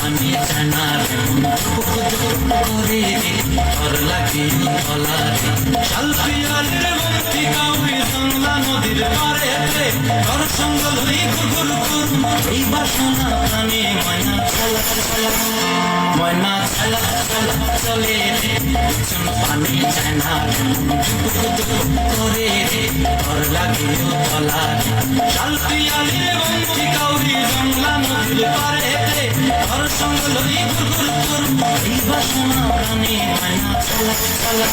পানি জানা করে ঘর লাগে তলারে শালপিয়ালের মন্ত্রী কাউরি জংলা নদীর পারেতে ঘর সঙ্গ লই ঘুর ঘুর এই বাসনা প্রাণে ময়না চালা চালা ময়না চালা চালা চলে চুন পানি জানা করে ঘর লাগে তলারে শালপিয়ালের মন্ত্রী কাউরি জংলা নদীর পারেতে ঘর সঙ্গ লই ঘুর ঘুর এই বাসনা প্রাণে ময়না চালা চালা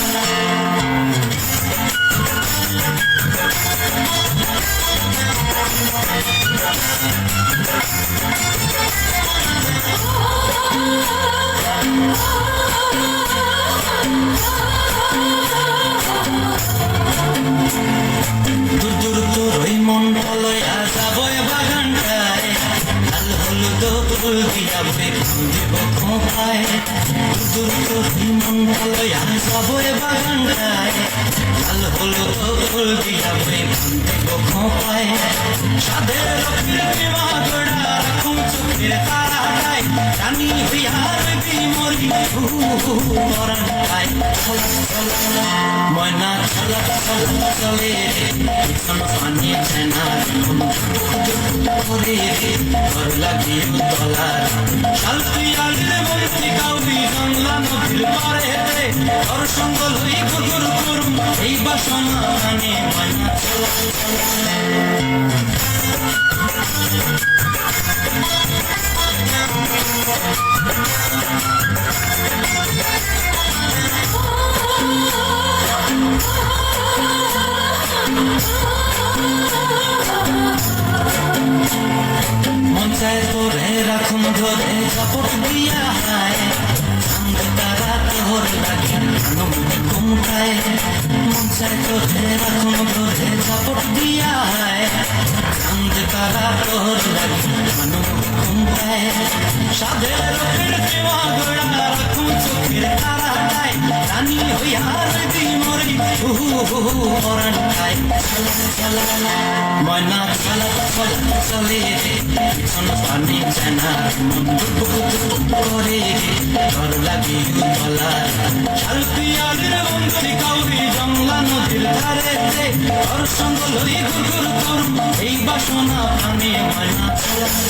দূর দূর তোর ওই মনটা লয়া যাবো বাগানটায় লাল হলুদ ফুল দিয়া বেগুন দেব খোঁপায় দূর দূর তোর ওই মনটা লয়া যাবো বাগানটায় লাল হলুদ ফুল দিয়া বেগুন দেব খোঁপায় সাদের রকমের মাগড়া রাখুন চোখের তারাটায় রানী হইয়া রবি মরি মরণটায় ময়না চলা চলা চলে পিছন পানি চেনা করে ঘর লাগে তলার শালপিয়ালের মন্ত্রী কাউরি জংলা নদীর পারেতে ঘর সঙ্গ লই ঘুর ঘুর এই বাসনা প্রাণে ময়না চলা চলা মঞ্চায় তোরে রাখুন ধরে চাপট দিয়া হায় চাঁদ তারা তোর লাগে ঘুমটায় মঞ্চায় তোরে রাখুন ধরে চাপট দিয়া হায় চাঁদ তারা তোর লাগে ঘুমটায় সাদের রোগের দেওয়া গোড়া রাখুন চোখের তারাটায় রানী হইয়া রবি মরি মরণটায় ময়না চালা চালা চলে পিছন পানি জানা করে ঘর লাগে তলার শালপিয়ালের মন্ত্রী কাউরি জংলা নদীর ধারেতে ঘর সঙ্গ লই ঘুর ঘুর এই বাসনা প্রাণে ময়না চালা